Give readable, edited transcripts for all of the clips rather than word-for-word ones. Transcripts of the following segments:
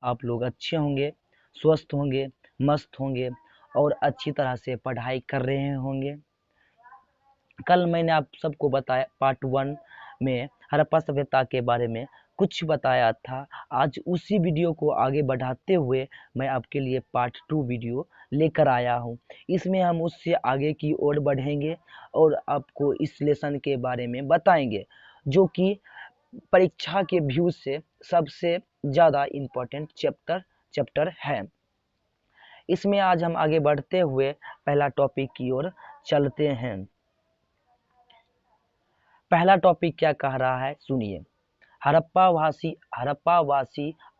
आप लोग अच्छे होंगे, स्वस्थ होंगे, मस्त होंगे और अच्छी तरह से पढ़ाई कर रहे होंगे। कल मैंने आप सबको बताया पार्ट 1 में हड़प्पा सभ्यता के बारे में कुछ बताया था। आज उसी वीडियो को आगे बढ़ाते हुए मैं आपके लिए पार्ट 2 वीडियो लेकर आया हूँ। इसमें हम उससे आगे की ओर बढ़ेंगे और आपको इस लेसन के बारे में बताएंगे, जो कि परीक्षा के व्यू से सबसे ज़्यादा इम्पोर्टेंट चैप्टर है। इसमें आज हम आगे बढ़ते हुए पहला टॉपिक की ओर चलते हैं। पहला टॉपिक क्या कह रहा है, सुनिए। हड़प्पावासी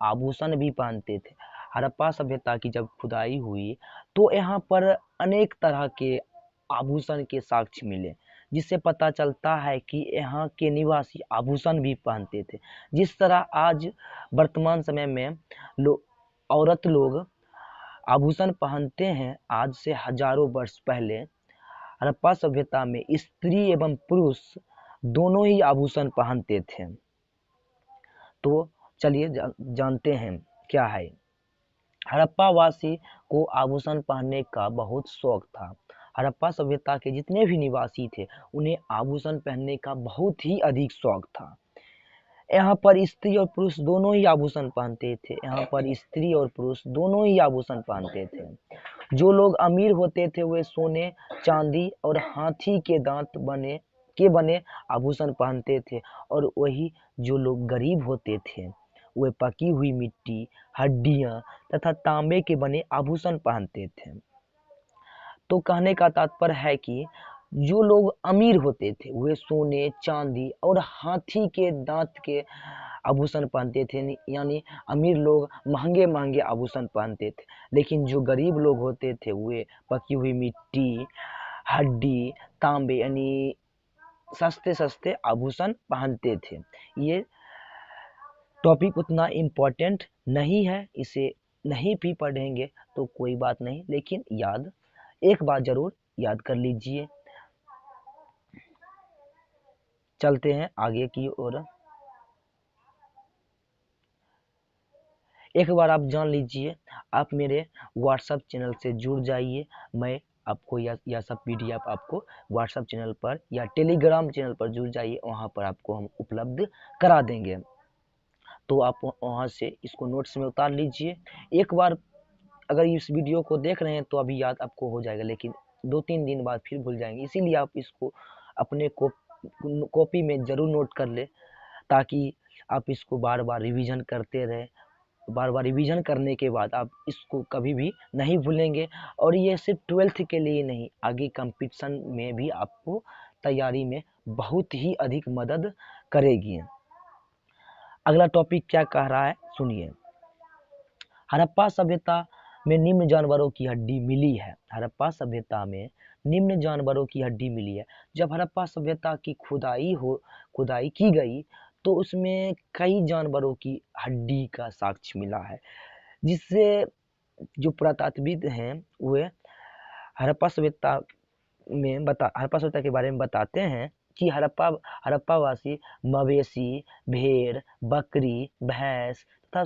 आभूषण भी पहनते थे। हड़प्पा सभ्यता की जब खुदाई हुई तो यहाँ पर अनेक तरह के आभूषण के साक्ष्य मिले, जिससे पता चलता है कि यहाँ के निवासी आभूषण भी पहनते थे। जिस तरह आज वर्तमान समय में औरत लोग आभूषण पहनते हैं, आज से हजारों वर्ष पहले हड़प्पा सभ्यता में स्त्री एवं पुरुष दोनों ही आभूषण पहनते थे। तो चलिए जानते हैं क्या है। हड़प्पावासी को आभूषण पहनने का बहुत शौक था। हड़प्पा सभ्यता के जितने भी निवासी थे उन्हें आभूषण पहनने का बहुत ही अधिक शौक था। यहाँ पर स्त्री और पुरुष दोनों ही आभूषण पहनते थे। यहाँ पर स्त्री और पुरुष दोनों ही आभूषण पहनते थे। जो लोग अमीर होते थे वे सोने, चांदी और हाथी के दांत बने आभूषण पहनते थे, और वही जो लोग गरीब होते थे वे पकी हुई मिट्टी, हड्डियां तथा तांबे के बने आभूषण पहनते थे। तो कहने का तात्पर्य है कि जो लोग अमीर होते थे वे सोने, चांदी और हाथी के दांत के आभूषण पहनते थे, यानी अमीर लोग महंगे महंगे आभूषण पहनते थे। लेकिन जो गरीब लोग होते थे वे पकी हुई मिट्टी, हड्डी, तांबे यानी सस्ते सस्ते आभूषण पहनते थे। ये टॉपिक उतना इम्पोर्टेंट नहीं है, इसे नहीं भी पढ़ेंगे तो कोई बात नहीं, लेकिन एक बार जरूर याद कर लीजिए। चलते हैं आगे की ओर। एक बार आप जान लीजिए, आप मेरे व्हाट्सएप चैनल से जुड़ जाइए। मैं आपको यह सब पीडीएफ आपको व्हाट्सएप चैनल पर या टेलीग्राम चैनल पर जुड़ जाइए, वहाँ पर आपको हम उपलब्ध करा देंगे। तो आप वहाँ से इसको नोट्स में उतार लीजिए। एक बार अगर इस वीडियो को देख रहे हैं तो अभी याद आपको हो जाएगा, लेकिन 2-3 दिन बाद फिर भूल जाएंगे। इसीलिए आप इसको अपने कॉपी में ज़रूर नोट कर ले, ताकि आप इसको बार बार रिवीजन करते रहें। बार बार रिवीजन करने के बाद आप इसको कभी भी नहीं भूलेंगे। और ये सिर्फ 12th के लिए नहीं, आगे कंपटीशन में भी आपको तैयारी में बहुत ही अधिक मदद करेगी। अगला टॉपिक क्या कह रहा है, सुनिए। हड़प्पा सभ्यता में निम्न जानवरों की हड्डी मिली है। हड़प्पा सभ्यता में निम्न जानवरों की हड्डी मिली है। जब हड़प्पा सभ्यता की खुदाई की गई तो उसमें कई जानवरों की हड्डी का साक्ष्य मिला है, जिससे जो पुरातात्विद हैं वे हड़प्पा सभ्यता के बारे में बताते हैं कि हड़प्पावासी मवेशी, भेड़, बकरी, भैंस तथा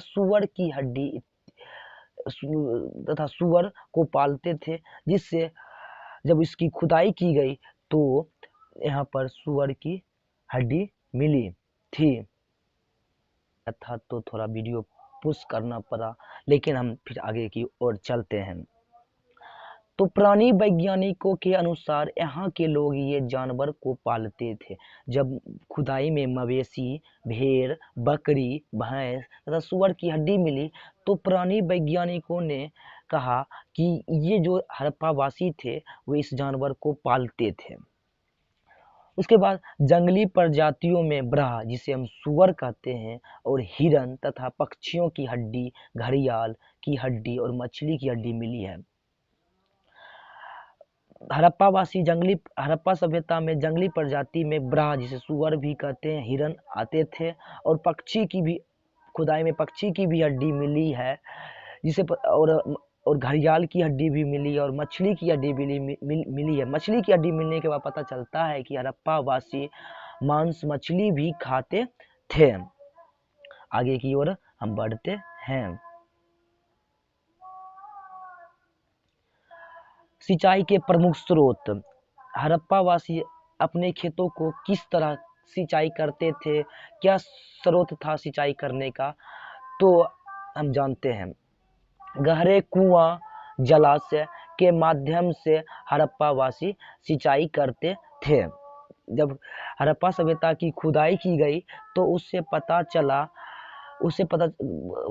सुअर को पालते थे, जिससे जब इसकी खुदाई की गई तो यहाँ पर सुअर की हड्डी मिली थी। था तो थोड़ा वीडियो पुश करना पड़ा, लेकिन हम फिर आगे की ओर चलते हैं। तो प्राणी वैज्ञानिकों के अनुसार यहाँ के लोग ये जानवर को पालते थे। जब खुदाई में मवेशी, भेड़, बकरी, भैंस तथा सुअर की हड्डी मिली तो प्राणी वैज्ञानिकों ने कहा कि ये जो हड़प्पावासी थे वे इस जानवर को पालते थे। उसके बाद जंगली प्रजातियों में ब्राह, जिसे हम सुअर कहते हैं, और हिरन तथा पक्षियों की हड्डी, घड़ियाल की हड्डी और मछली की हड्डी मिली है। हड़प्पा सभ्यता में जंगली प्रजाति में ब्राह, जिसे सुअर भी कहते हैं, हिरन आते थे, और खुदाई में पक्षी की भी हड्डी मिली है, और घड़ियाल की हड्डी भी मिली और मछली की हड्डी मिली है। मछली की हड्डी मिलने के बाद पता चलता है कि हड़प्पावासी मांस मछली भी खाते थे। आगे की ओर हम बढ़ते हैं। सिंचाई के प्रमुख स्रोत। हड़प्पा वासी अपने खेतों को किस तरह सिंचाई करते थे, क्या स्रोत था सिंचाई करने का, तो हम जानते हैं। गहरे कुआं जलाशय के माध्यम से हड़प्पा वासी सिंचाई करते थे। जब हड़प्पा सभ्यता की खुदाई की गई तो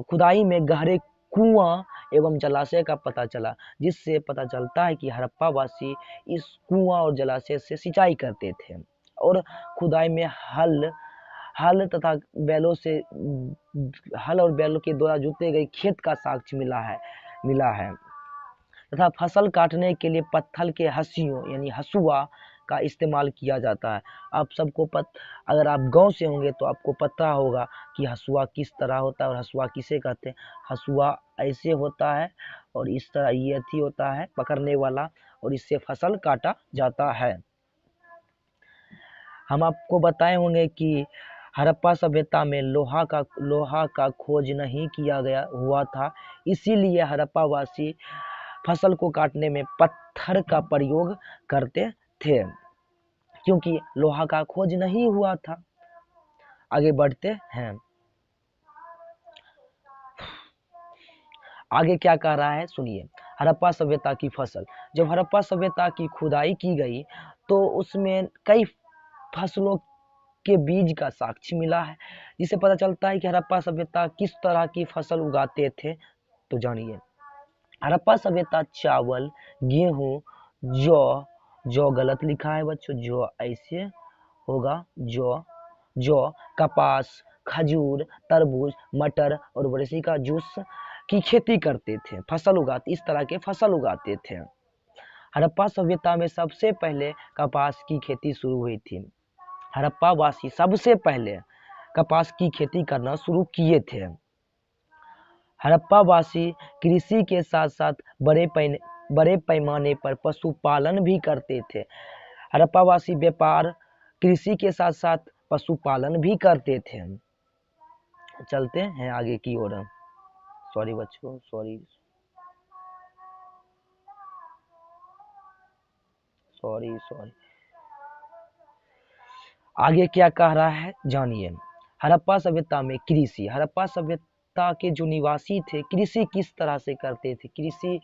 खुदाई में गहरे कुआं एवं जलाशय का पता चला, जिससे पता चलता है कि हड़प्पा वासी इस कुआं और जलाशय से सिंचाई करते थे। और खुदाई में हल तथा हल और बैलों के द्वारा जोते गए खेत का साक्ष्य मिला है तथा फसल काटने के लिए पत्थर के हंसियों यानी हसुआ का इस्तेमाल किया जाता है। आप सबको अगर आप गांव से होंगे तो आपको पता होगा कि हसुआ किस तरह होता है और हसुआ किसे कहते हैं। हसुआ ऐसे होता है और इस तरह ये अथी होता है पकड़ने वाला, और इससे फसल काटा जाता है। हम आपको बताए होंगे कि हड़प्पा सभ्यता में लोहा का खोज नहीं किया गया हुआ था, इसीलिए हड़प्पा वासी फसल को काटने में पत्थर का प्रयोग करते थे, क्योंकि लोहा का खोज नहीं हुआ था। आगे बढ़ते हैं। आगे क्या कह रहा है सुनिए। हड़प्पा सभ्यता की फसल। जब हड़प्पा सभ्यता की खुदाई की गई तो उसमें कई फसलों के बीज का साक्ष्य मिला है, जिससे पता चलता है कि हड़प्पा सभ्यता किस तरह की फसल उगाते थे। तो जानिए, हड़प्पा सभ्यता चावल, गेहूं, जौ गलत लिखा है बच्चों, जौ ऐसे होगा, जौ, कपास, खजूर, तरबूज, मटर और बरसी का जूस की खेती करते थे, इस तरह के फसल उगाते थे। हड़प्पा सभ्यता में सबसे पहले कपास की खेती शुरू हुई थी। हड़प्पा वासी सबसे पहले कपास की खेती करना शुरू किए थे। हड़प्पा वासी कृषि के साथ साथ बड़े पैमाने पर पशुपालन भी करते थे। हड़प्पा वासी व्यापार, कृषि के साथ साथ पशुपालन भी करते थे। चलते हैं आगे की ओर। सॉरी बच्चों, सॉरी। आगे क्या कह रहा है जानिए। हड़प्पा सभ्यता में कृषि। हड़प्पा सभ्यता के जो निवासी थे कृषि किस तरह से करते थे, कृषि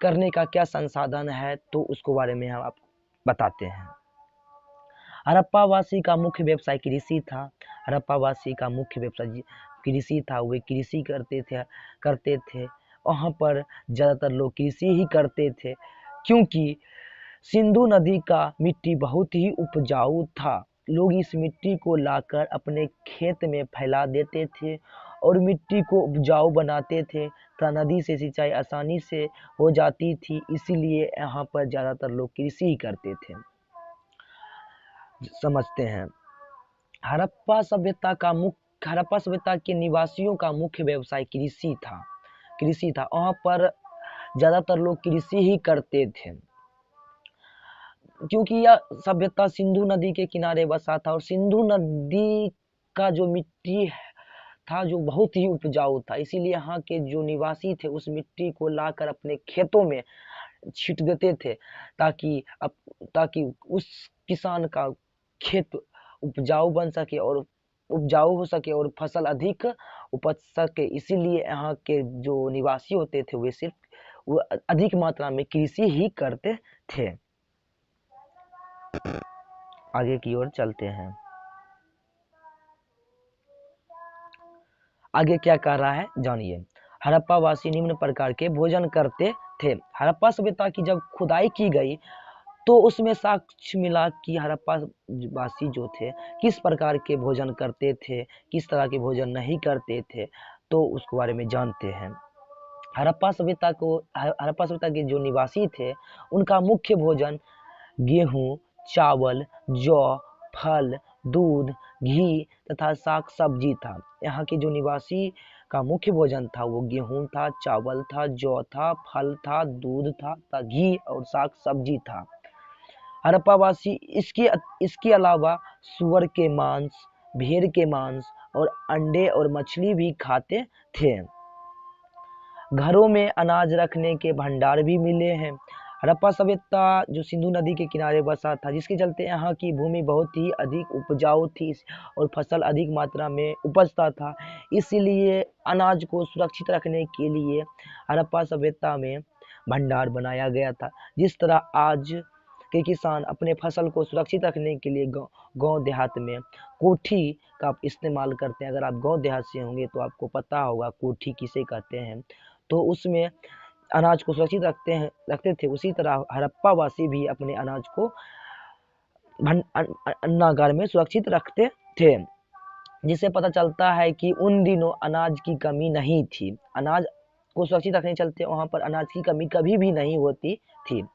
करने का क्या संसाधन है, तो उसके बारे में हम आपको बताते हैं। हड़प्पा वासी का मुख्य व्यवसाय कृषि था। हड़प्पा वासी का मुख्य व्यवसाय कृषि था, वे कृषि करते थे। वहाँ पर ज़्यादातर लोग कृषि ही करते थे, क्योंकि सिंधु नदी का मिट्टी बहुत ही उपजाऊ था। लोग इस मिट्टी को लाकर अपने खेत में फैला देते थे और मिट्टी को उपजाऊ बनाते थे, तथा नदी से सिंचाई आसानी से हो जाती थी, इसीलिए यहाँ पर ज़्यादातर लोग कृषि ही करते थे। समझते हैं। हड़प्पा सभ्यता के निवासियों का मुख्य व्यवसाय कृषि था। वहाँ पर ज़्यादातर लोग कृषि ही करते थे, क्योंकि यह सभ्यता सिंधु नदी के किनारे बसा था और सिंधु नदी का जो मिट्टी था जो बहुत ही उपजाऊ था, इसीलिए यहाँ के जो निवासी थे उस मिट्टी को लाकर अपने खेतों में छीट देते थे, ताकि उस किसान का खेत उपजाऊ हो सके और फसल अधिक उपज सके। इसीलिए यहाँ के जो निवासी होते थे वो अधिक मात्रा में कृषि ही करते थे। आगे की ओर चलते हैं। आगे क्या कह रहा है जानिए। हड़प्पा वासी निम्न प्रकार के भोजन करते थे। हड़प्पा सभ्यता की जब खुदाई की गई तो उसमें साक्ष्य मिला कि हड़प्पा वासी जो थे किस प्रकार के भोजन करते थे, किस तरह के भोजन नहीं करते थे, तो उसके बारे में जानते हैं। हड़प्पा सभ्यता के जो निवासी थे उनका मुख्य भोजन गेहूं, चावल, जौ, फल, दूध, घी तथा साग सब्जी था। यहाँ के जो निवासी का मुख्य भोजन था वो गेहूं था, चावल था, जौ था, फल था, दूध था तथा घी और साग सब्जी था। हड़प्पा वासी इसके अलावा सुअर के मांस, भेड़ के मांस और अंडे और मछली भी खाते थे। घरों में अनाज रखने के भंडार भी मिले हैं। हड़प्पा सभ्यता जो सिंधु नदी के किनारे बसा था, जिसके चलते यहाँ की भूमि बहुत ही अधिक उपजाऊ थी और फसल अधिक मात्रा में उपजता था। इसीलिए अनाज को सुरक्षित रखने के लिए हड़प्पा सभ्यता में भंडार बनाया गया था। जिस तरह आज के किसान अपने फसल को सुरक्षित रखने के लिए गांव देहात में कोठी का इस्तेमाल करते हैं। अगर आप गांव देहात से होंगे तो आपको पता होगा कोठी किसे कहते हैं। तो उसमें अनाज को सुरक्षित रखते थे। उसी तरह हड़प्पा वासी भी अपने अनाज को अन्नागार में सुरक्षित रखते थे, जिससे पता चलता है कि उन दिनों अनाज की कमी नहीं थी। अनाज को सुरक्षित रखने चलते वहां पर अनाज की कमी कभी भी नहीं होती थी।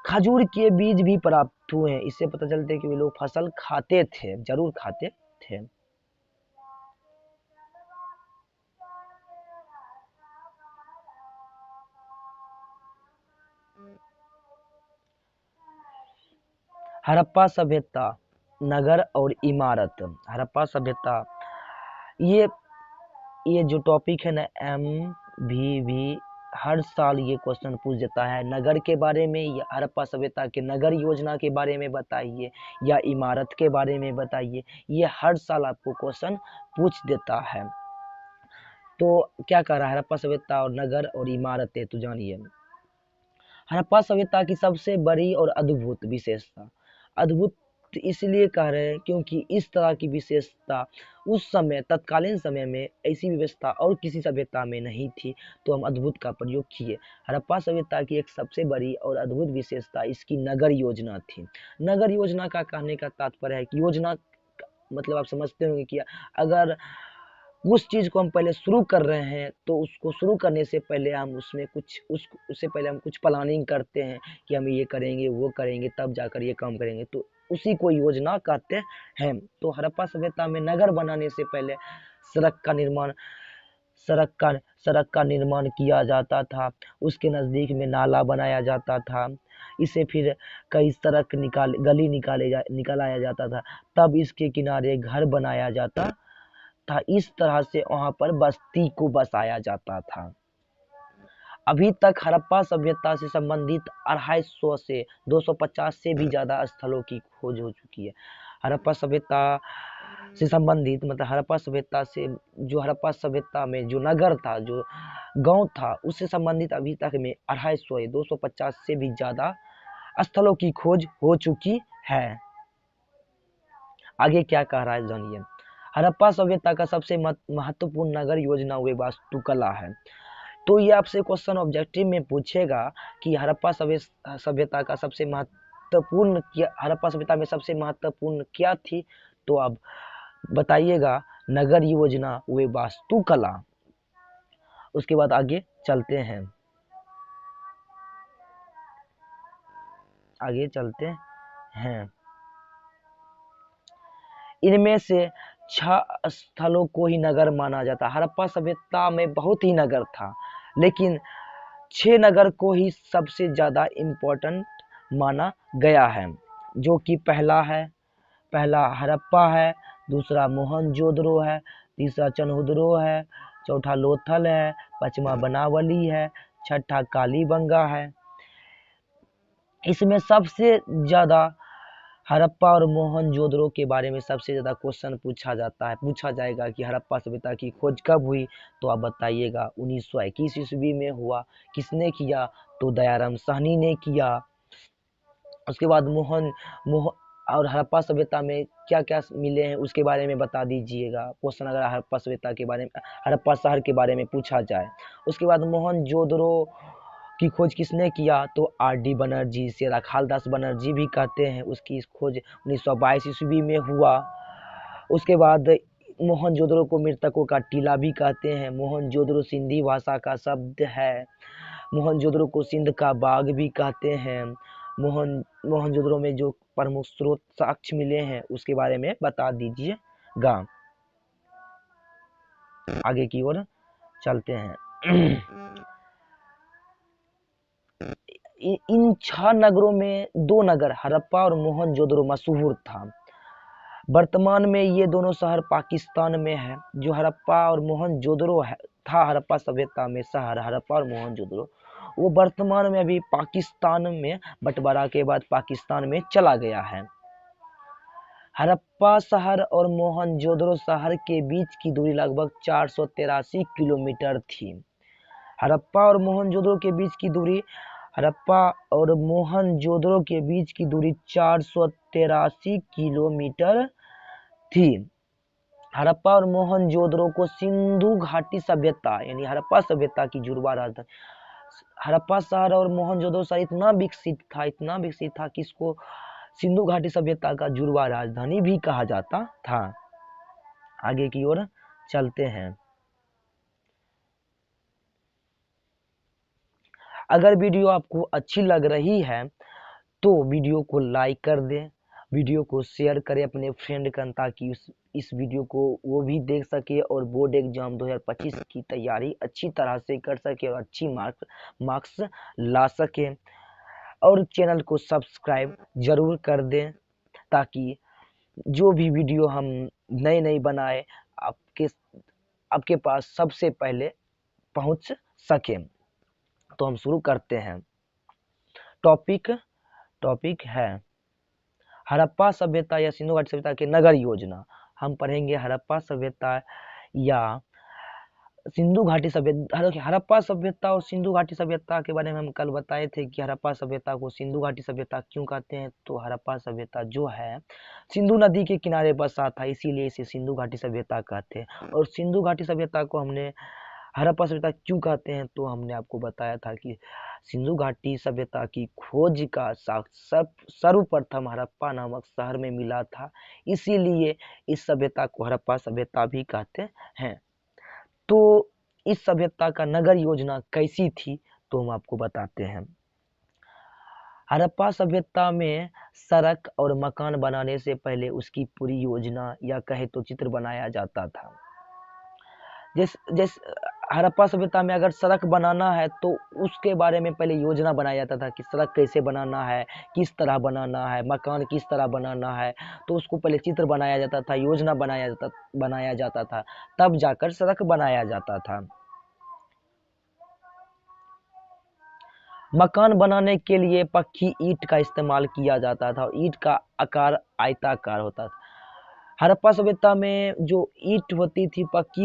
खजूर के बीज भी प्राप्त हुए हैं। इससे पता चलता है कि वे लोग फसल खाते थे, जरूर खाते थे। हड़प्पा सभ्यता, नगर और इमारत। हड़प्पा सभ्यता, ये जो टॉपिक है ना, MVV हर साल ये क्वेश्चन पूछ देता है। नगर के बारे में या हड़प्पा सभ्यता के नगर योजना के बारे में बताइए या इमारत के बारे में बताइए, ये हर साल आपको क्वेश्चन पूछ देता है। तो क्या कह रहा है हड़प्पा सभ्यता और नगर और इमारतें, तो जानिए। हड़प्पा सभ्यता की सबसे बड़ी और अद्भुत विशेषता, अद्भुत इसलिए कह रहे हैं क्योंकि इस तरह की विशेषता उस समय तत्कालीन समय में ऐसी व्यवस्था और किसी सभ्यता में नहीं थी, तो हम अद्भुत का प्रयोग किए। हड़प्पा सभ्यता की एक सबसे बड़ी और अद्भुत विशेषता इसकी नगर योजना थी। नगर योजना का कहने का तात्पर्य है कि योजना मतलब आप समझते होंगे कि अगर उस चीज को हम पहले शुरू कर रहे हैं तो उसको शुरू करने से पहले हम उसमें उससे पहले हम कुछ प्लानिंग करते हैं कि हम ये करेंगे वो करेंगे तब जाकर ये काम करेंगे, तो उसी को योजना कहते हैं। तो हड़प्पा सभ्यता में नगर बनाने से पहले सड़क का निर्माण किया जाता था। उसके नजदीक में नाला बनाया जाता था। इसे फिर कई सड़क गली निकालाया जाता था। तब इसके किनारे घर बनाया जाता था। इस तरह से वहां पर बस्ती को बसाया जाता था। अभी तक हड़प्पा सभ्यता से संबंधित 250 से 250 से भी ज्यादा स्थलों की खोज हो चुकी है। हड़प्पा सभ्यता से संबंधित मतलब हड़प्पा सभ्यता से जो हड़प्पा सभ्यता में जो नगर था, जो गांव था, उससे संबंधित अभी तक में 250 या 250 से भी ज्यादा स्थलों की खोज हो चुकी है। आगे क्या कह रहा है जानिए। हड़प्पा सभ्यता का सबसे महत्वपूर्ण नगर योजना व वास्तुकला है। तो ये आपसे क्वेश्चन ऑब्जेक्टिव में पूछेगा कि हड़प्पा सभ्यता का सबसे महत्वपूर्ण हड़प्पा सभ्यता में सबसे महत्वपूर्ण क्या थी, तो आप बताइएगा नगर योजना व वास्तुकला। उसके बाद आगे चलते हैं, आगे चलते हैं। इनमें से 6 स्थलों को ही नगर माना जाता है। हड़प्पा सभ्यता में बहुत ही नगर था, लेकिन 6 नगर को ही सबसे ज्यादा इम्पोर्टेंट माना गया है, जो कि पहला हड़प्पा है, दूसरा मोहनजोदड़ो है, तीसरा चनहुदरो है, चौथा लोथल है, पांचवा बनावली है, छठा कालीबंगा है। इसमें सबसे ज्यादा हड़प्पा और मोहनजोदड़ो के बारे में सबसे ज्यादा क्वेश्चन पूछा जाएगा कि हड़प्पा सभ्यता की खोज कब हुई, तो आप बताइएगा 1921 ईस्वी में हुआ। किसने किया, तो दयाराम साहनी ने किया। उसके बाद और हड़प्पा सभ्यता में क्या क्या मिले हैं उसके बारे में बता दीजिएगा। क्वेश्चन अगर हड़प्पा सभ्यता के बारे में, हड़प्पा शहर के बारे में पूछा जाए। उसके बाद मोहनजोदड़ो की खोज किसने किया, तो RD बनर्जी, से राखालदास बनर्जी भी कहते हैं। उसकी खोज 1922 ईस्वी में हुआ। उसके बाद मोहनजोदड़ो को मृतकों का टीला भी कहते हैं। मोहनजोदड़ो सिंधी भाषा का शब्द है। मोहनजोदड़ो को सिंध का बाग भी कहते हैं। मोहनजोदड़ो में जो प्रमुख स्रोत साक्ष्य मिले हैं उसके बारे में बता दीजिएगा। आगे की ओर चलते हैं। इन 6 नगरों में 2 नगर हड़प्पा और मोहनजोदड़ो मशहूर था। वर्तमान में ये दोनों शहर पाकिस्तान में है। जो हड़प्पा और मोहनजोदड़ो है था हड़प्पा सभ्यता में शहर हड़प्पा और मोहनजोदड़ो, वो वर्तमान में अभी पाकिस्तान में बंटवारा के बाद पाकिस्तान में चला गया है। हड़प्पा शहर और मोहनजोदड़ो शहर के बीच की दूरी लगभग 483 किलोमीटर थी। हड़प्पा और मोहनजोदड़ो के बीच की दूरी हड़प्पा और मोहनजोदड़ो के बीच की दूरी 483 किलोमीटर थी। हड़प्पा और मोहनजोदड़ो को सिंधु घाटी सभ्यता यानी हड़प्पा सभ्यता की जुड़वा राजधानी। हड़प्पा शहर और मोहनजोदड़ो शहर इतना विकसित था कि इसको सिंधु घाटी सभ्यता का जुड़वा राजधानी भी कहा जाता था। आगे की ओर चलते हैं। अगर वीडियो आपको अच्छी लग रही है तो वीडियो को लाइक कर दें, वीडियो को शेयर करें अपने फ्रेंड का, ताकि इस वीडियो को वो भी देख सके और बोर्ड एग्जाम 2025 की तैयारी अच्छी तरह से कर सके और अच्छी मार्क्स ला सके। और चैनल को सब्सक्राइब जरूर कर दें ताकि जो भी वीडियो हम नए बनाए आपके पास सबसे पहले पहुंच सके। तो हम शुरू करते हैं। टॉपिक है हड़प्पा सभ्यता या सिंधु घाटी सभ्यता के नगर योजना। हम पढ़ेंगे हड़प्पा सभ्यता या सिंधु घाटी सभ्यता। हड़प्पा सभ्यता और सिंधु घाटी सभ्यता के बारे में हम कल बताए थे कि हड़प्पा सभ्यता को सिंधु घाटी सभ्यता क्यों कहते हैं। तो हड़प्पा सभ्यता जो है सिंधु नदी के किनारे बसा था, इसीलिए इसे सिंधु घाटी सभ्यता कहते हैं। और सिंधु घाटी सभ्यता को हमने हड़प्पा सभ्यता क्यों कहते हैं, तो हमने आपको बताया था कि सिंधु घाटी सभ्यता की खोज का साक्ष्य सर्वप्रथम हड़प्पा नामक शहर में मिला था, इसीलिए इस सभ्यता को हड़प्पा सभ्यता भी कहते हैं। तो इस सभ्यता का नगर योजना कैसी थी, तो हम आपको बताते हैं। हड़प्पा सभ्यता में सड़क और मकान बनाने से पहले उसकी पूरी योजना या कहे तो चित्र बनाया जाता था। जैसे हड़प्पा सभ्यता में अगर सड़क बनाना है तो उसके बारे में पहले योजना बनाया जाता था कि सड़क कैसे बनाना है, किस तरह बनाना है, मकान किस तरह बनाना है। तो उसको पहले चित्र बनाया जाता था, योजना बनाया जाता था, तब जाकर सड़क बनाया जाता था। मकान बनाने के लिए पक्की ईंट का इस्तेमाल किया जाता था और ईंट का आकार आयताकार होता था। हड़प्पा सभ्यता में जो ईंट होती थी पक्की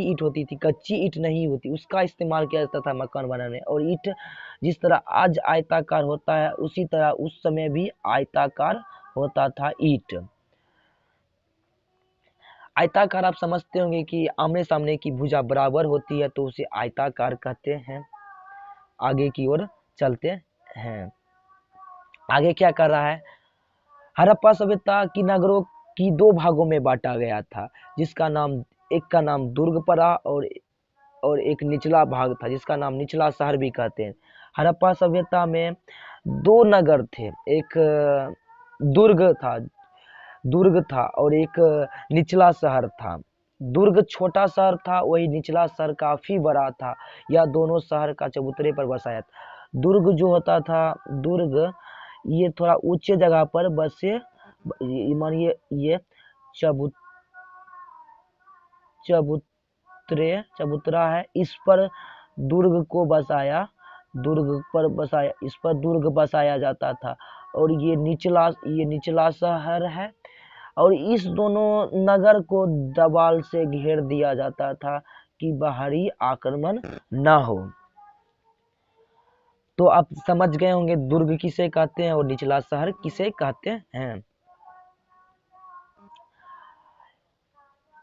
ईंट होती थी, कच्ची ईंट नहीं होती, उसका इस्तेमाल किया जाता था मकान बनाने। और ईंट जिस तरह आज आयताकार होता है उसी तरह उस समय भी आयताकार होता था ईंट। आयताकार आप समझते होंगे कि आमने सामने की भुजा बराबर होती है तो उसे आयताकार कहते हैं। आगे की ओर चलते हैं। आगे क्या कर रहा है, हड़प्पा सभ्यता की नगरों की दो भागों में बांटा गया था, जिसका नाम एक का नाम दुर्गपरा और एक निचला भाग था जिसका नाम निचला शहर भी कहते हैं। हड़प्पा सभ्यता में दो नगर थे, एक दुर्ग था और एक निचला शहर था। दुर्ग छोटा शहर था, वही निचला शहर काफी बड़ा था। यह दोनों शहर का चबूतरे पर बसाया था। दुर्ग जो होता था, दुर्ग ये थोड़ा ऊंचे जगह पर बसे, मानिए ये चबूतरा है, इस पर इस पर दुर्ग बसाया जाता था। और ये निचला शहर है और इस दोनों नगर को दीवार से घेर दिया जाता था कि बाहरी आक्रमण ना हो। तो आप समझ गए होंगे दुर्ग किसे कहते हैं और निचला शहर किसे कहते हैं।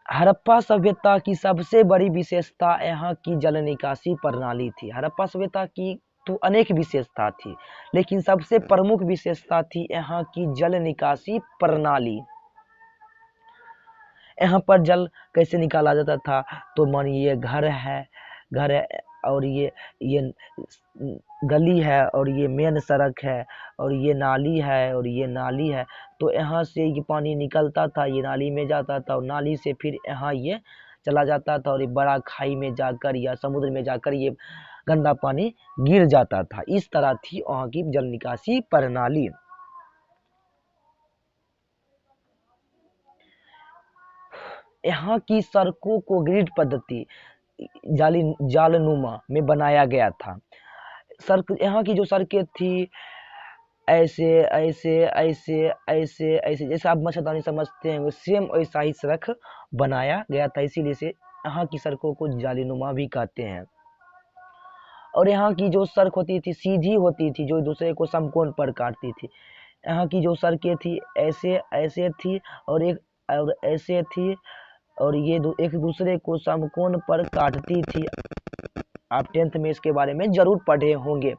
हड़प्पा सभ्यता की सबसे बड़ी विशेषता यहाँ की जल निकासी प्रणाली थी। हड़प्पा सभ्यता की तो अनेक विशेषता थी, लेकिन सबसे प्रमुख विशेषता थी यहाँ की जल निकासी प्रणाली। यहाँ पर जल कैसे निकाला जाता था, तो मानिए घर है और ये गली है और ये मेन सड़क है और ये नाली है और ये नाली है। तो यहाँ से ये पानी निकलता था, ये नाली में जाता था और नाली से फिर यहाँ ये चला जाता था और ये बड़ा खाई में जाकर या समुद्र में जाकर ये गंदा पानी गिर जाता था। इस तरह थी वहाँ की जल निकासी प्रणाली। यहाँ की सड़कों को ग्रिड पद्धति जालनुमा में बनाया गया था। सड़क, यहाँ की जो सड़कें थी ऐसे ऐसे ऐसे ऐसे ऐसे, जैसे आप मच्छरदानी समझते हैं सेम ऐसा ही सड़क बनाया गया था, इसीलिए से यहाँ की सड़कों को जालीनुमा भी कहते हैं। और यहाँ की जो सड़क होती थी सीधी होती थी, जो दूसरे को समकोण पर काटती थी। यहाँ की जो सड़कें थी ऐसे ऐसे थी और ऐसे थी, और ये एक दूसरे को समकोण पर काटती थी। आप 10th में इसके बारे में जरूर पढ़े होंगे।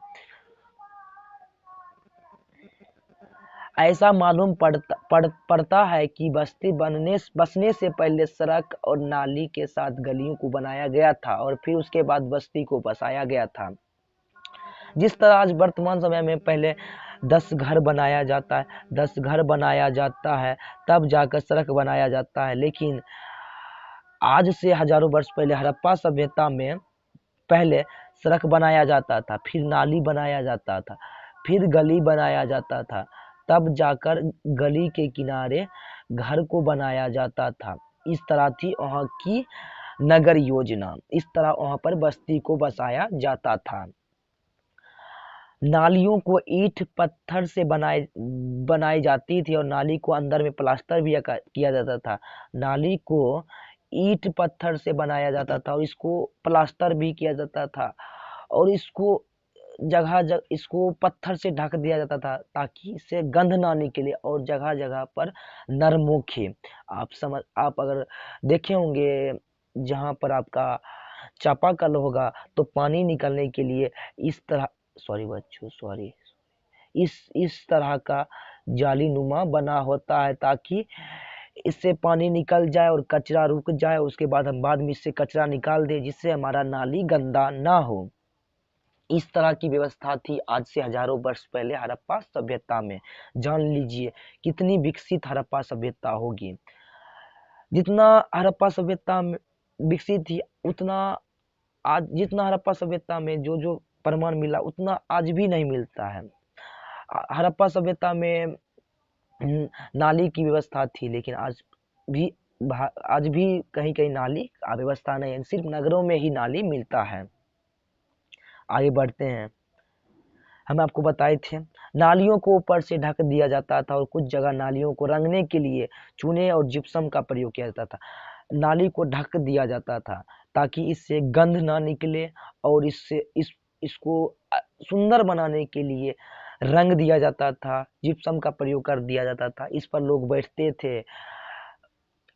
ऐसा मालूम पड़ता है कि बस्ती बसने से पहले सड़क और नाली के साथ गलियों को बनाया गया था और फिर उसके बाद बस्ती को बसाया गया था। जिस तरह आज वर्तमान समय में पहले 10 घर बनाया जाता है, 10 घर बनाया जाता है तब जाकर सड़क बनाया जाता है, लेकिन आज से हजारों वर्ष पहले हड़प्पा सभ्यता में पहले सड़क बनाया जाता था, फिर नाली बनाया जाता था, फिर गली बनाया जाता था, तब जाकर गली के किनारे घर को बनाया जाता था। इस तरह थी वहाँ की नगर योजना, इस तरह वहाँ पर बस्ती को बसाया जाता था। नालियों को ईंट पत्थर से बनाई जाती थी और नाली को अंदर में प्लास्टर भी किया जाता था। नाली को ईंट पत्थर से बनाया जाता था और इसको प्लास्टर भी किया जाता था, और इसको इसको पत्थर से ढक दिया जाता था ताकि इससे गंध ना निकले, और जगह जगह पर नरमुखे, आप अगर देखे होंगे जहाँ पर आपका चापाकल होगा तो पानी निकलने के लिए इस तरह, सॉरी बच्चों सॉरी, इस तरह का जालीनुमा बना होता है ताकि इससे पानी निकल जाए और कचरा रुक जाए, उसके बाद हम बाद में इससे कचरा निकाल दें जिससे हमारा नाली गंदा ना हो। इस तरह की व्यवस्था थी आज से हजारों वर्ष पहले हड़प्पा सभ्यता में। जान लीजिए कितनी विकसित हड़प्पा सभ्यता होगी। जितना हड़प्पा सभ्यता में विकसित थी उतना आज, जितना हड़प्पा सभ्यता में जो जो प्रमाण मिला उतना आज भी नहीं मिलता है। हड़प्पा सभ्यता में नाली की व्यवस्था थी, लेकिन आज भी कहीं कहीं नाली का व्यवस्था नहीं है, सिर्फ नगरों में ही नाली मिलता है। आगे बढ़ते हैं। हम आपको बताए थे नालियों को ऊपर से ढक दिया जाता था और कुछ जगह नालियों को रंगने के लिए चूने और जिप्सम का प्रयोग किया जाता था। नाली को ढक दिया जाता था ताकि इससे गंध ना निकले, और इसको सुंदर बनाने के लिए रंग दिया जाता था, जिप्सम का प्रयोग कर दिया जाता था, इस पर लोग बैठते थे।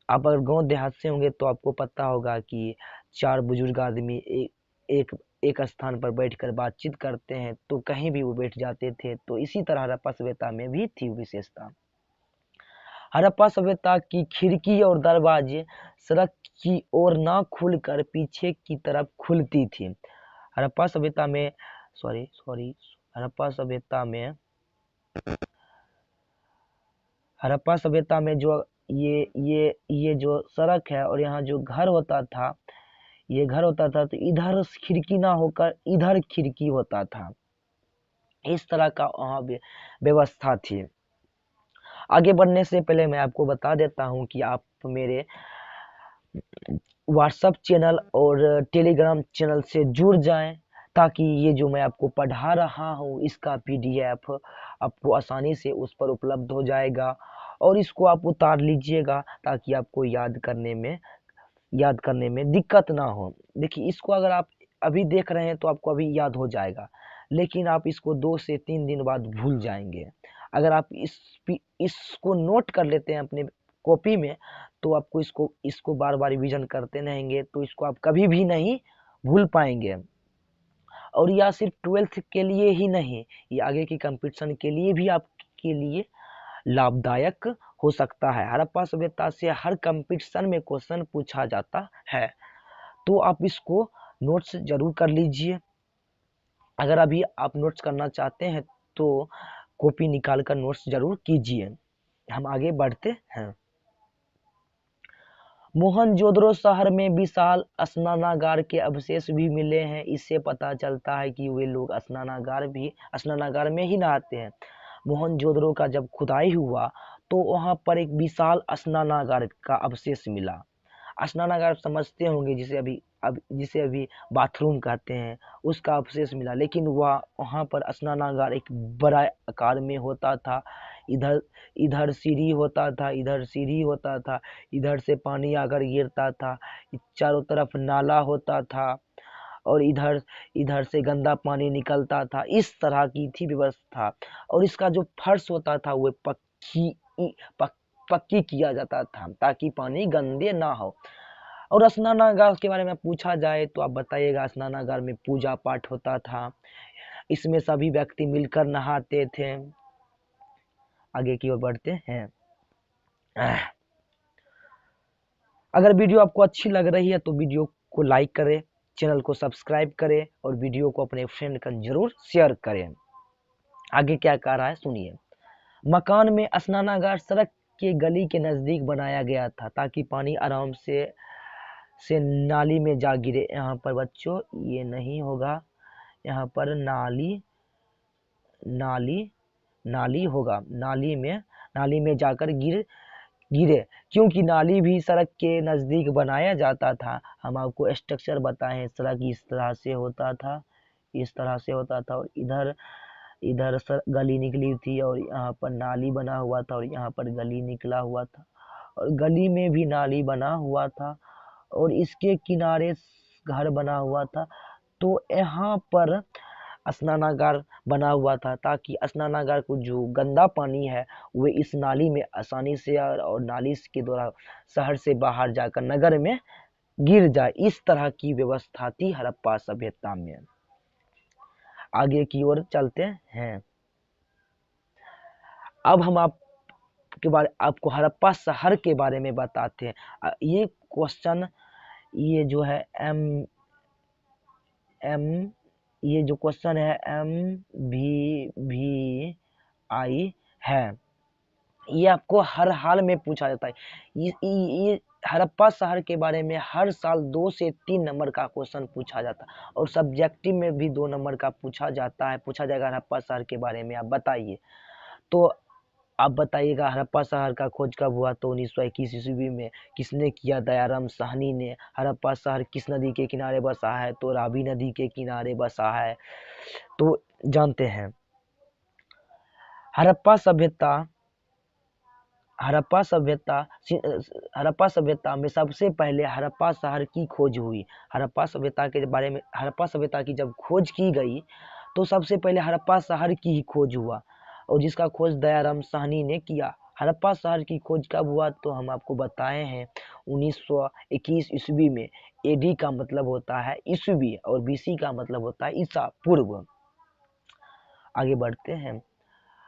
आप अगर गांव देहात से होंगे तो आपको पता होगा कि 4 बुजुर्ग आदमी एक स्थान पर बैठकर बातचीत करते हैं तो कहीं भी वो बैठ जाते थे। तो इसी तरह हड़प्पा सभ्यता में भी थी विशेषता। हड़प्पा सभ्यता की खिड़की और दरवाजे सड़क की ओर ना खुलकर पीछे की तरफ खुलती थी। हड़प्पा सभ्यता में हड़प्पा सभ्यता में जो ये जो सड़क है और यहाँ जो घर होता था, ये घर होता था तो इधर खिड़की ना होकर इधर खिड़की होता था। इस तरह का वहाँ व्यवस्था थी। आगे बढ़ने से पहले मैं आपको बता देता हूँ कि आप मेरे व्हाट्सएप चैनल और टेलीग्राम चैनल से जुड़ जाएं, ताकि ये जो मैं आपको पढ़ा रहा हूँ इसका पीडीएफ आपको आसानी से उस पर उपलब्ध हो जाएगा, और इसको आप उतार लीजिएगा ताकि आपको याद करने में दिक्कत ना हो। देखिए इसको अगर आप अभी देख रहे हैं तो आपको अभी याद हो जाएगा, लेकिन आप इसको 2 से 3 दिन बाद भूल जाएंगे। अगर आप इसको नोट कर लेते हैं अपने कॉपी में तो आपको इसको बार बार रिवीजन करते रहेंगे तो इसको आप कभी भी नहीं भूल पाएंगे। और यह सिर्फ 12th के लिए ही नहीं, ये आगे की कंपटीशन के लिए भी आपके लिए लाभदायक हो सकता है। हड़प्पा सभ्यता से हर कंपटीशन में क्वेश्चन पूछा जाता है, तो आप इसको नोट्स जरूर कर लीजिए। अगर अभी आप नोट्स करना चाहते हैं तो कॉपी निकाल कर नोट्स जरूर कीजिए। हम आगे बढ़ते हैं। मोहनजोदड़ो शहर में विशाल स्नानागार के अवशेष भी मिले हैं। इससे पता चलता है कि वे लोग स्नानागार में ही नहाते हैं। मोहनजोदड़ो का जब खुदाई हुआ तो वहां पर एक विशाल स्नानागार का अवशेष मिला। स्नानागार समझते होंगे जिसे अभी अब जिसे अभी बाथरूम कहते हैं, उसका अवशेष मिला। लेकिन वह वहाँ पर स्नानागार एक बड़ा आकार में होता था। इधर इधर सीढ़ी होता था, इधर सीढ़ी होता था, इधर से पानी आकर गिरता था, चारों तरफ नाला होता था और इधर इधर से गंदा पानी निकलता था। इस तरह की थी व्यवस्था। और इसका जो फर्श होता था वो पक, पक्की किया जाता था ताकि पानी गंदे ना हो। और स्नानागार के बारे में पूछा जाए तो आप बताइएगा। स्नानागार में पूजा पाठ होता था, इसमें सभी व्यक्ति मिलकर नहाते थे। आगे की ओर बढ़ते हैं। अगर वीडियो आपको अच्छी लग रही है तो वीडियो को लाइक करें, चैनल को सब्सक्राइब करें और वीडियो को अपने फ्रेंड का जरूर शेयर करें। आगे क्या कह रहा है सुनिए। मकान में स्नानागार सड़क के गली के नजदीक बनाया गया था ताकि पानी आराम से नाली में जा गिरे। यहाँ पर बच्चों ये नहीं होगा, यहाँ पर नाली नाली नाली होगा। नाली में जाकर गिरे, क्योंकि नाली भी सड़क के नजदीक बनाया जाता था। हम आपको स्ट्रक्चर बताएं, सड़क इस तरह से होता था, इस तरह से होता था और इधर इधर गली निकली थी और यहाँ पर नाली बना हुआ था और यहाँ पर गली निकला हुआ था और गली में भी नाली बना हुआ था और इसके किनारे घर बना हुआ था। तो यहाँ पर स्नानागार बना हुआ था ताकि स्नानागार को जो गंदा पानी है वो इस नाली में आसानी से और नाली के द्वारा शहर से बाहर जाकर नगर में गिर जाए। इस तरह की व्यवस्था थी हड़प्पा सभ्यता में। आगे की ओर चलते हैं। अब हम आपको हड़प्पा शहर के बारे में बताते हैं। ये क्वेश्चन ये जो है ये जो क्वेश्चन है MVVI है, ये आपको हर हाल में पूछा जाता है। ये हड़प्पा शहर के बारे में हर साल 2 से 3 नंबर का क्वेश्चन पूछा जाता है और सब्जेक्टिव में भी 2 नंबर का पूछा जाएगा हड़प्पा शहर के बारे में। आप बताइए। तो आप बताइएगा हड़प्पा शहर का खोज कब हुआ? तो 1921 ईस्वी में। किसने किया? दयाराम साहनी ने। हड़प्पा शहर किस नदी के किनारे बसा है? तो रावी नदी के किनारे बसा है। तो जानते हैं। हड़प्पा सभ्यता में सबसे पहले हड़प्पा शहर की खोज हुई। हड़प्पा सभ्यता के बारे में हड़प्पा सभ्यता की जब खोज की गई तो सबसे पहले हड़प्पा शहर की ही खोज हुआ और जिसका खोज दयाराम साहनी ने किया। हड़प्पा शहर की खोज कब हुआ? तो हम आपको बताए हैं 1921 ईस्वी में। एडी का मतलब होता है ईस्वी और बीसी का मतलब होता है ईसा पूर्व। आगे बढ़ते हैं।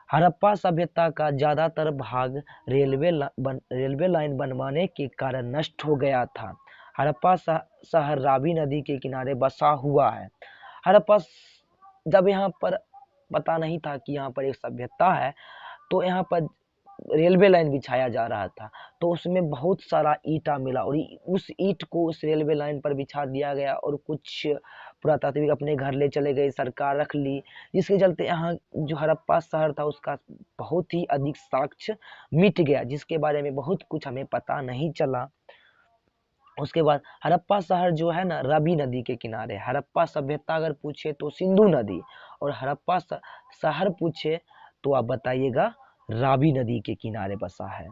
हड़प्पा सभ्यता का ज्यादातर भाग रेलवे लाइन बनवाने के कारण नष्ट हो गया था। हड़प्पा शहर रावी नदी के किनारे बसा हुआ है। हड़प्पा जब यहाँ पर पता नहीं था कि यहाँ पर एक सभ्यता है तो यहाँ पर रेलवे लाइन बिछाया जा रहा था, तो उसमें बहुत सारा ईंटा मिला और उस ईंट को उस रेलवे लाइन पर बिछा दिया गया और कुछ पुरातात्विक अपने घर ले चले गए, सरकार रख ली, जिसके चलते यहाँ जो हड़प्पा शहर था उसका बहुत ही अधिक साक्ष्य मिट गया, जिसके बारे में बहुत कुछ हमें पता नहीं चला। उसके बाद हड़प्पा शहर जो है ना रावी नदी के किनारे। हड़प्पा सभ्यता अगर पूछे तो सिंधु नदी और हड़प्पा शहर पूछे तो आप बताइएगा रावी नदी के किनारे बसा है।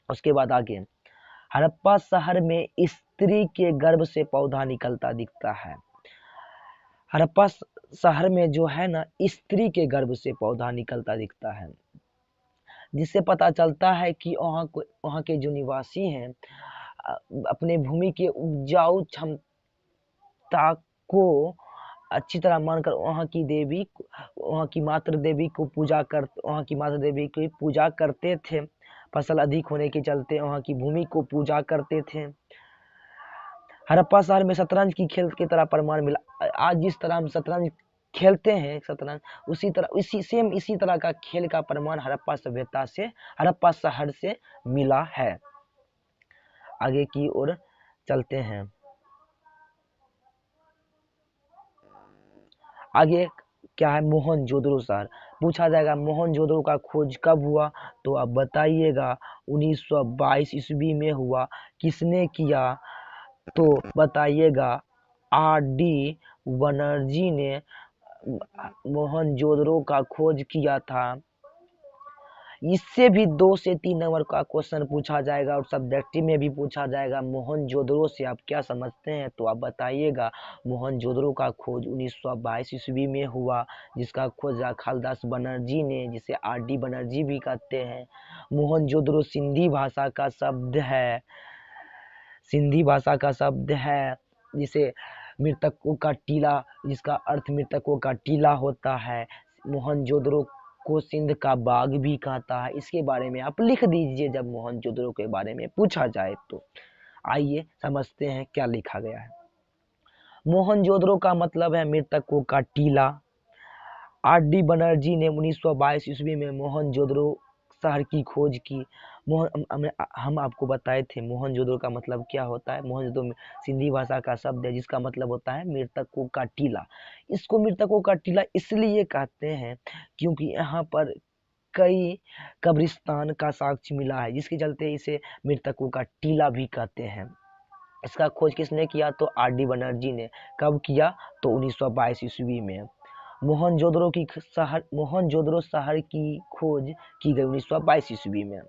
उसके बाद आगे हड़प्पा शहर में स्त्री के गर्भ से पौधा निकलता दिखता है। हड़प्पा शहर में जो है ना स्त्री के गर्भ से पौधा निकलता दिखता है, जिससे पता चलता है कि वहाँ के जो निवासी हैं अपने भूमि के उपजाऊ क्षमता को अच्छी तरह मानकर वहाँ की मातृ देवी की पूजा करते थे। फसल अधिक होने के चलते वहाँ की भूमि को पूजा करते थे। हड़प्पा शहर में शतरंज की खेल की तरह प्रमाण मिला। आज जिस तरह हम शतरंज खेलते हैं इसी तरह का खेल का प्रमाण हड़प्पा शहर से मिला है। आगे की ओर चलते हैं। आगे क्या है? मोहनजोदड़ो शहर पूछा जाएगा। मोहनजोदड़ो का खोज कब हुआ? तो आप बताइएगा 1922 ईस्वी में हुआ। किसने किया? तो बताइएगा आर डी बनर्जी ने मोहनजोदड़ो का खोज किया था। इससे भी 2 से 3 नंबर का क्वेश्चन पूछा जाएगा और सब्जेक्टिव में भी पूछा जाएगा। मोहनजोदड़ो से आप क्या समझते हैं, तो आप बताइएगा। मोहनजोदड़ो का खोज 1922 ईस्वी में हुआ, जिसका खोज खालदास बनर्जी ने, जिसे आर डी बनर्जी भी कहते हैं। मोहनजोदड़ो सिंधी भाषा का शब्द है, सिंधी भाषा का शब्द है, जिसे मृतकों का टीला, जिसका अर्थ मृतकों का टीला होता है। मोहनजोदड़ो को सिंध का बाग भी कहता है। इसके बारे में आप लिख दीजिए जब मोहनजोदड़ो के बारे में पूछा जाए तो। आइए समझते हैं क्या लिखा गया है। मोहनजोदड़ो का मतलब है मृतकों का टीला। आर डी बनर्जी ने 1922 ईस्वी में मोहनजोदड़ो शहर की खोज की। हम आपको बताए थे मोहनजोदड़ो का मतलब क्या होता है। मोहनजोदड़ो सिंधी भाषा का शब्द है, जिसका मतलब होता है मृतकों का टीला। इसको मृतकों का टीला इसलिए कहते हैं क्योंकि यहाँ पर कई कब्रिस्तान का साक्ष्य मिला है, जिसके चलते इसे मृतकों का टीला भी कहते हैं। इसका खोज किसने किया, तो आर डी बनर्जी ने। कब किया, तो 1922 ईस्वी में। मोहनजोदड़ो शहर की खोज की गई 1922 ईस्वी में।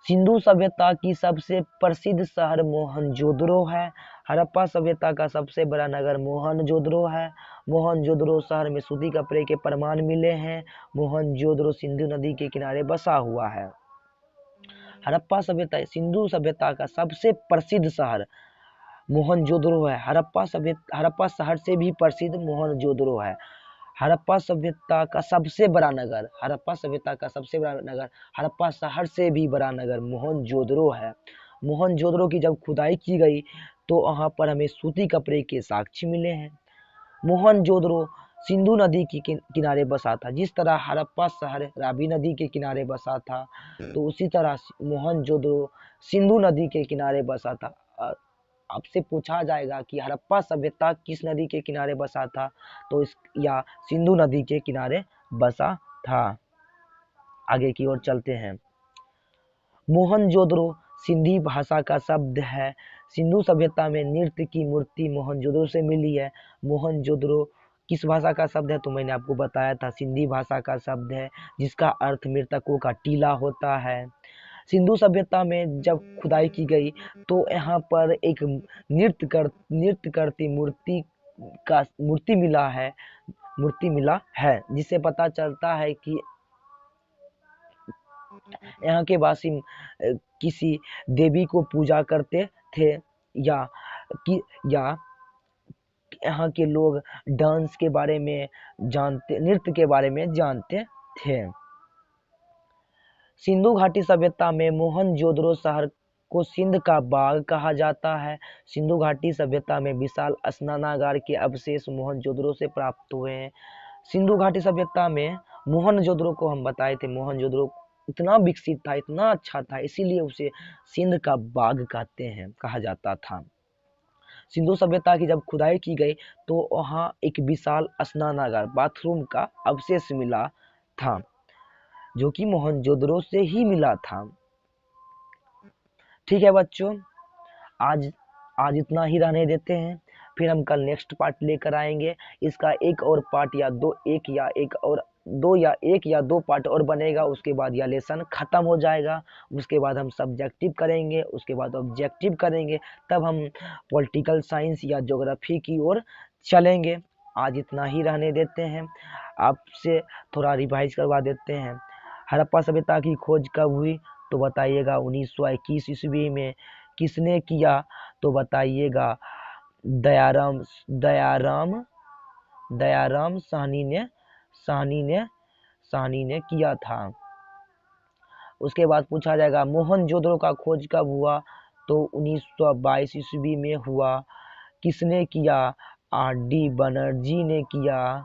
सिंधु सभ्यता की सबसे प्रसिद्ध शहर मोहनजोदड़ो है। हड़प्पा सभ्यता का सबसे बड़ा नगर मोहनजोदड़ो है। मोहनजोदड़ो शहर में सूती कपड़े के प्रमाण मिले हैं। मोहनजोदड़ो सिंधु नदी के किनारे बसा हुआ है। हड़प्पा सभ्यता सिंधु सभ्यता का सबसे प्रसिद्ध शहर मोहनजोदड़ो है। हड़प्पा शहर से भी प्रसिद्ध मोहनजोदड़ो है। हड़प्पा सभ्यता का सबसे बड़ा नगर, हड़प्पा सभ्यता का सबसे बड़ा नगर, हड़प्पा शहर से भी बड़ा नगर मोहनजोदड़ो है। मोहनजोदड़ो की जब खुदाई की गई तो वहाँ पर हमें सूती कपड़े के साक्ष्य मिले हैं। मोहनजोदड़ो सिंधु नदी के किनारे बसा था। जिस तरह हड़प्पा शहर रावी नदी के किनारे बसा था, तो उसी तरह मोहनजोदड़ो सिंधु नदी के किनारे बसा था। आपसे पूछा जाएगा कि हड़प्पा सभ्यता किस नदी के किनारे बसा था, तो या सिंधु नदी के किनारे बसा था। आगे की ओर चलते हैं। मोहनजोदड़ो सिंधी भाषा का शब्द है। सिंधु सभ्यता में नृत्य की मूर्ति मोहनजोदड़ो से मिली है। मोहनजोदड़ो किस भाषा का शब्द है, तो मैंने आपको बताया था सिंधी भाषा का शब्द है, जिसका अर्थ मृतकों का टीला होता है। सिंधु सभ्यता में जब खुदाई की गई तो यहाँ पर एक नृत्य करती मूर्ति मिला है, जिससे पता चलता है कि यहाँ के वासी किसी देवी को पूजा करते थे, या यहाँ के लोग डांस के बारे में नृत्य के बारे में जानते थे। सिंधु घाटी सभ्यता में मोहनजोदड़ो शहर को सिंध का बाग कहा जाता है। सिंधु घाटी सभ्यता में विशाल स्नानागार के अवशेष मोहनजोदड़ो से प्राप्त हुए हैं। सिंधु घाटी सभ्यता में मोहनजोदड़ो को हम बताए थे, मोहनजोदड़ो इतना विकसित था, इतना अच्छा था, इसीलिए उसे सिंध का बाग कहा जाता था। सिंधु सभ्यता की जब खुदाई की गई तो वहाँ एक विशाल स्नानागार बाथरूम का अवशेष मिला था, जो कि मोहनजोदड़ो से ही मिला था। ठीक है बच्चों, आज इतना ही रहने देते हैं, फिर हम कल नेक्स्ट पार्ट लेकर आएंगे। इसका एक और पार्ट या दो पार्ट और बनेगा। उसके बाद यह लेसन खत्म हो जाएगा। उसके बाद हम सब्जेक्टिव करेंगे, उसके बाद ऑब्जेक्टिव करेंगे, तब हम पॉलिटिकल साइंस या ज्योग्राफी की ओर चलेंगे। आज इतना ही रहने देते हैं। आपसे थोड़ा रिवाइज करवा देते हैं। हड़प्पा सभ्यता की खोज कब हुई, तो बताइएगा 1921 ईस्वी में। किसने किया, तो बताइएगा दयाराम साहनी ने किया था। उसके बाद पूछा जाएगा मोहनजोदड़ो का खोज कब हुआ, तो 1922 ईस्वी में हुआ। किसने किया, आर डी बनर्जी ने किया।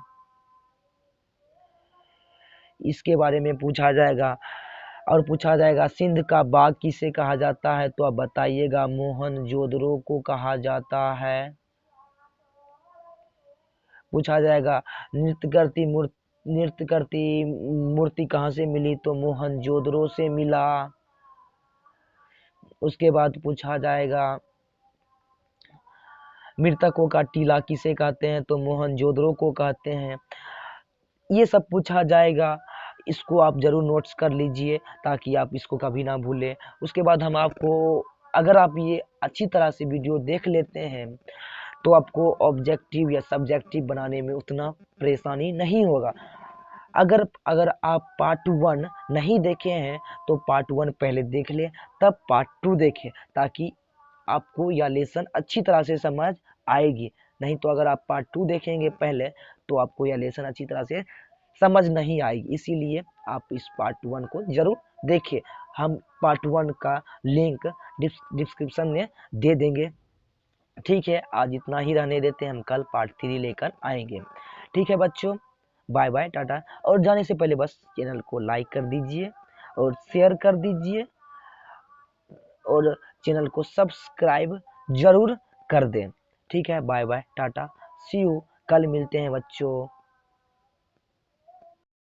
इसके बारे में पूछा जाएगा। और पूछा जाएगा सिंध का बाग किसे कहा जाता है, तो आप बताइएगा मोहनजोदड़ो को कहा जाता है। पूछा जाएगा नृत्य करती मूर्ति कहाँ से मिली, तो मोहनजोदड़ो से मिला। उसके बाद पूछा जाएगा मृतकों का टीला किसे कहते हैं, तो मोहनजोदड़ो को कहते हैं। ये सब पूछा जाएगा, इसको आप जरूर नोट्स कर लीजिए ताकि आप इसको कभी ना भूलें। उसके बाद हम आपको, अगर आप ये अच्छी तरह से वीडियो देख लेते हैं तो आपको ऑब्जेक्टिव या सब्जेक्टिव बनाने में उतना परेशानी नहीं होगा। अगर अगर आप पार्ट 1 नहीं देखे हैं तो पार्ट 1 पहले देख लें, तब पार्ट 2 देखें, ताकि आपको यह लेसन अच्छी तरह से समझ आएगी। नहीं तो अगर आप पार्ट 2 देखेंगे पहले तो आपको यह लेसन अच्छी तरह से समझ नहीं आएगी। इसीलिए आप इस पार्ट 1 को जरूर देखिए। हम पार्ट 1 का लिंक डिस्क्रिप्शन में दे देंगे। ठीक है, आज इतना ही रहने देते हैं, हम कल पार्ट 3 लेकर आएंगे। ठीक है बच्चों, बाय बाय, टाटा। और जाने से पहले बस चैनल को लाइक कर दीजिए और शेयर कर दीजिए और चैनल को सब्सक्राइब जरूर कर दें। ठीक है, bye bye, tata, see you, कल मिलते हैं बच्चों।